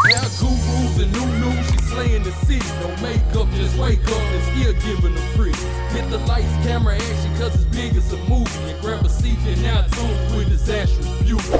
Hair gurus and new, she slaying the city. No makeup, just wake up and still giving them pretty. Hit the lights, camera, action, cause it's big as a movie. And grab a seat and now tune with Disastrous Beauty.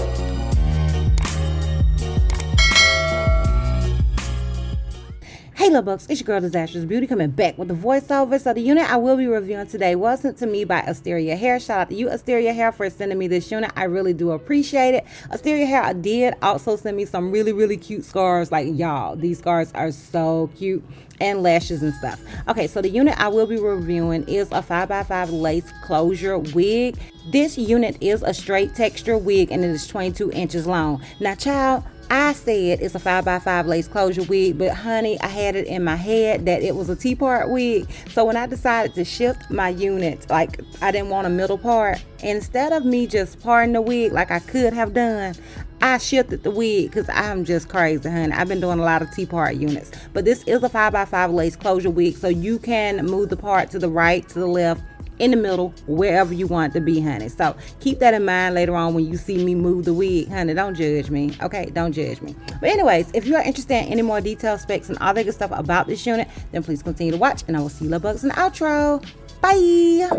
Hey little bucks, it's your girl Disastrous Beauty coming back with the voiceover. So the unit I will be reviewing today was sent to me by Asteria Hair. Shout out to you, Asteria Hair, for sending me this unit. I really do appreciate it. Asteria Hair did also send me some really cute scarves. Like, y'all, these scarves are so cute. And lashes and stuff. Okay, so the unit I will be reviewing is a 5x5 lace closure wig. This unit is a straight texture wig and it is 22 inches long. Now, child, I said it's a 5x5 lace closure wig, but honey, I had it in my head that it was a T-part wig. So when I decided to shift my unit, like I didn't want a middle part, instead of me just parting the wig like I could have done, I shifted the wig because I'm just crazy, honey. I've been doing a lot of T-part units. But this is a 5x5 lace closure wig, so you can move the part to the right, to the left, in the middle, wherever you want it to be, honey. So keep that in mind later on when you see me move the wig, honey. Don't judge me, okay? Don't judge me. But anyways, if you are interested in any more detailed specs and all that good stuff about this unit, then please continue to watch, and I will see you little bugs in the outro. Bye!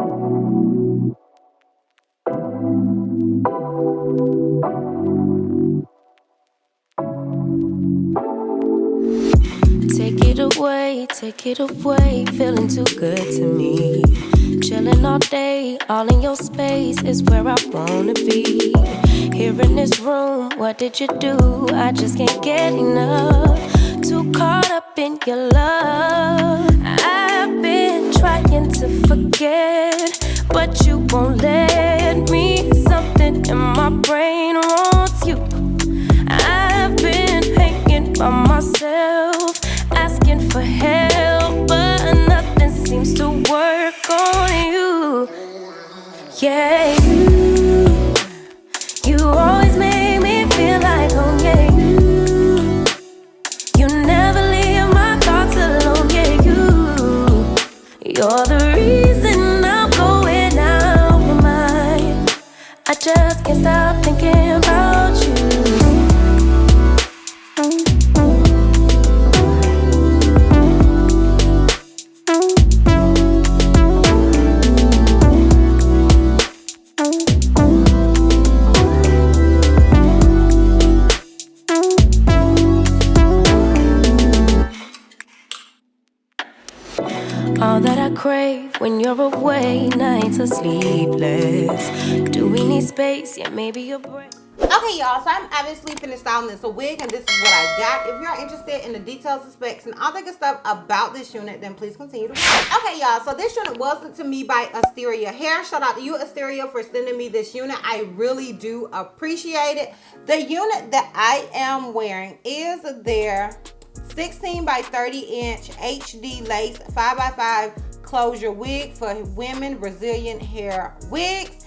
Take it away, feeling too good to me. Chilling all day, all in your space is where I wanna be. Here in this room, what did you do? I just can't get enough. Too caught up in your love. I've been trying to forget, but you won't let me. Something in my brain wants you. I've been hanging by myself, asking for help, but nothing seems to work on you. Yeah, you always make me feel like home. Yeah, you never leave my thoughts alone. Yeah, you're the reason I'm going out my mind. I just can't stop thinking about you. All that I crave when you're away, nights are sleepless. Do we need space? Yeah, maybe a break. Okay, y'all, so I'm obviously finished styling this wig, and this is what I got. If you're interested in the details and specs and all that good stuff about this unit, then please continue to watch. Okay, y'all, so this unit was sent to me by Asteria Hair. Shout out to you, Asteria, for sending me this unit. I really do appreciate it. The unit that I am wearing is their 16 by 30 inch HD lace 5x5 closure wig for women Brazilian hair wigs.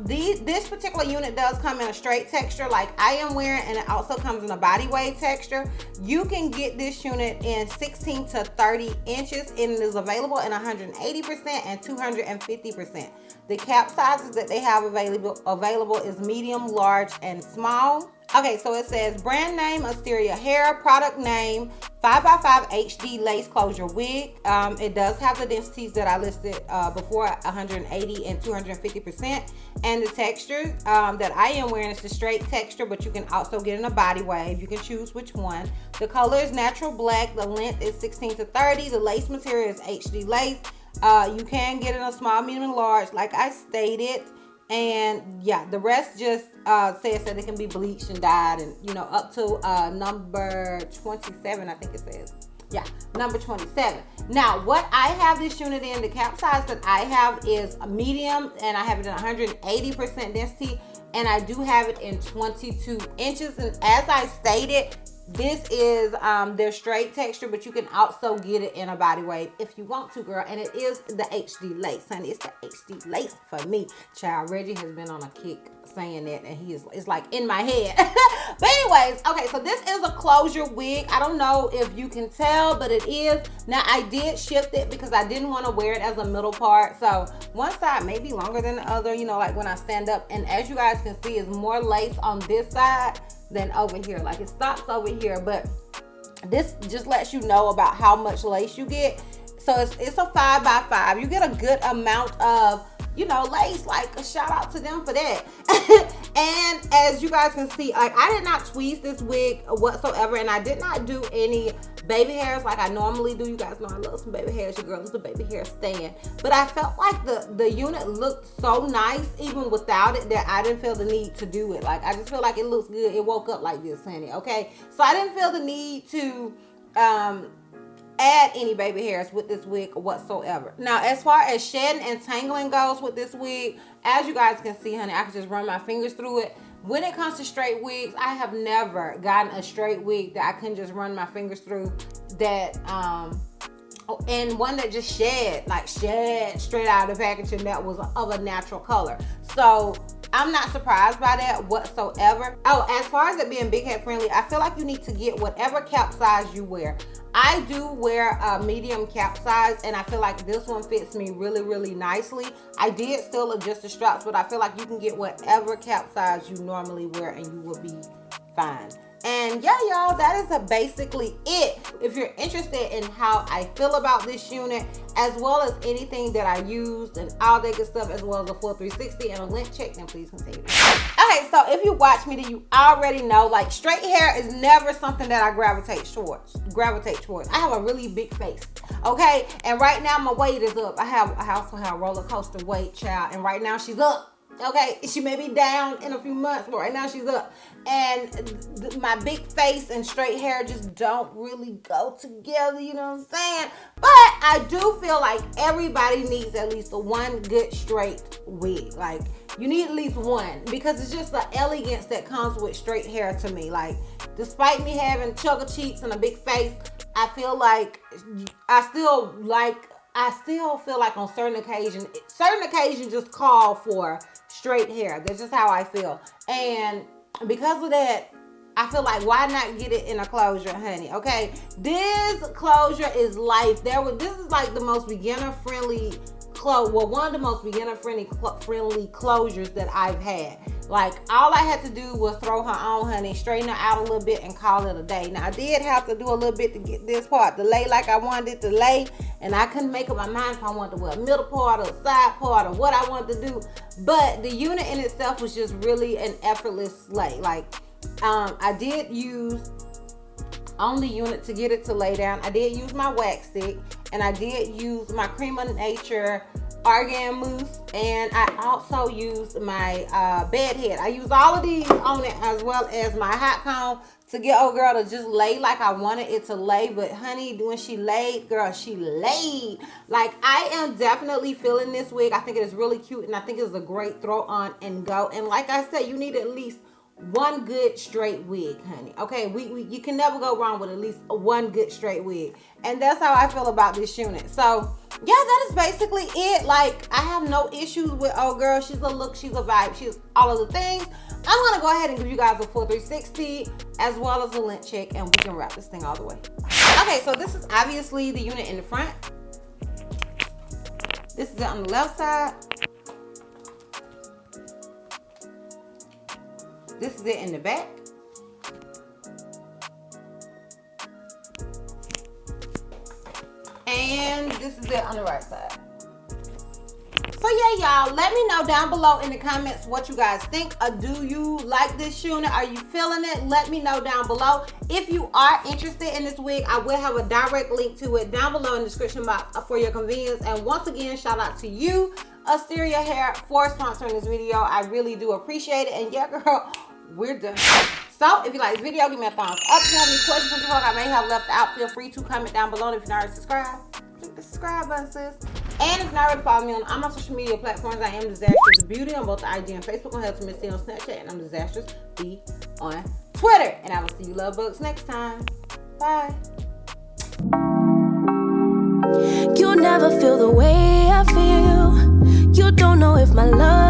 This particular unit does come in a straight texture like I am wearing, and it also comes in a body wave texture. You can get this unit in 16 to 30 inches, and it is available in 180% and 250%. The cap sizes that they have available is medium, large, and small. Okay, so it says brand name Asteria Hair, product name 5x5 HD lace closure wig. It does have the densities that I listed before, 180 and 250%. And the texture that I am wearing is the straight texture, but you can also get in a body wave. You can choose which one. The color is natural black. The length is 16 to 30. The lace material is HD lace. You can get in a small, medium, and large, like I stated. And yeah, the rest just says that it can be bleached and dyed, and you know, up to number 27, I think it says. Yeah, number 27. Now, what I have this unit in, the cap size that I have is a medium, and I have it in 180% density, and I do have it in 22 inches. And as I stated, this is their straight texture, but you can also get it in a body wave if you want to, girl. And it is the HD lace, honey. It's the HD lace for me. Child, Reggie has been on a kick saying that, and it's like in my head. But anyways, okay, so this is a closure wig. I don't know if you can tell, but it is. Now I did shift it because I didn't want to wear it as a middle part. So one side may be longer than the other, you know, like when I stand up. And as you guys can see, it's more lace on this side than over here. Like it stops over here, but this just lets you know about how much lace you get. So it's a 5x5. You get a good amount of, you know, lace. Like a shout out to them for that. And as you guys can see, like I did not tweeze this wig whatsoever, and I did not do any baby hairs like I normally do. You guys know I love some baby hairs. Your girl is a baby hair stan. But I felt like the unit looked so nice even without it that I didn't feel the need to do it. Like I just feel like it looks good. It woke up like this, honey. Okay, so I didn't feel the need to add any baby hairs with this wig whatsoever. Now, as far as shedding and tangling goes with this wig, as you guys can see, honey, I can just run my fingers through it. When it comes to straight wigs, I have never gotten a straight wig that I couldn't just run my fingers through, that and one that just shed straight out of the packaging that was of a natural color. So I'm not surprised by that whatsoever. Oh, as far as it being big head friendly, I feel like you need to get whatever cap size you wear. I do wear a medium cap size, and I feel like this one fits me really, really nicely. I did still adjust the straps, but I feel like you can get whatever cap size you normally wear and you will be fine. And yeah, y'all, that is basically it. If you're interested in how I feel about this unit, as well as anything that I used and all that good stuff, as well as a full 360 and a lint check, then please continue. Okay, so if you watch me, then you already know, like, straight hair is never something that I gravitate towards. I have a really big face, okay? And right now my weight is up. I also have roller coaster weight, child, and right now she's up. Okay, she may be down in a few months, but right now she's up. And my big face and straight hair just don't really go together, you know what I'm saying? But I do feel like everybody needs at least one good straight wig. Like, you need at least one, because it's just the elegance that comes with straight hair to me. Like, despite me having chugga cheeks and a big face, I feel like I still feel like on certain occasions just call for straight hair. That's just how I feel. And because of that, I feel like, why not get it in a closure, honey? Okay, this closure is life. This is like the most beginner friendly one of the most beginner friendly closures that I've had. Like, all I had to do was throw her on, honey, straighten her out a little bit and call it a day. Now, I did have to do a little bit to get this part to lay like I wanted it to lay, and I couldn't make up my mind if I wanted to wear a middle part or a side part or what I wanted to do. But the unit in itself was just really an effortless lay. Like, I did use on the unit to get it to lay down. I did use my wax stick, and I did use my Cream of Nature argan mousse, and I also used my bed head. I used all of these on it, as well as my hot comb, to get old girl to just lay like I wanted it to lay. But honey, when she laid, girl, she laid. Like, I am definitely feeling this wig. I think it is really cute, and I think it's a great throw on and go. And like I said, you need at least one good straight wig, honey. Okay, you can never go wrong with at least one good straight wig. And that's how I feel about this unit. So yeah, that is basically it. Like, I have no issues with old girl. She's a look, she's a vibe, she's all of the things. I'm gonna go ahead and give you guys a full 360 as well as a lint check, and we can wrap this thing all the way. Okay, so this is obviously the unit in the front. This is it on the left side. This is it in the back. And this is it on the right side. So yeah, y'all, let me know down below in the comments what you guys think. Do you like this unit? Are you feeling it? Let me know down below. If you are interested in this wig, I will have a direct link to it down below in the description box for your convenience. And once again, shout out to you, Asteria Hair, for sponsoring this video. I really do appreciate it. And yeah, girl, we're done. So if you like this video, give me a thumbs up. If you have any questions I may have left out, feel free to comment down below. And if you're not already subscribed, click the subscribe button, sis. And if you're not already following me on all my social media platforms, I am DizastrousBeauty on both IG and Facebook. I'm helping Miss C on Snapchat, and I'm DizastrousB on Twitter. And I will see you love bugs next time. Bye. You never feel the way I feel. You don't know if my love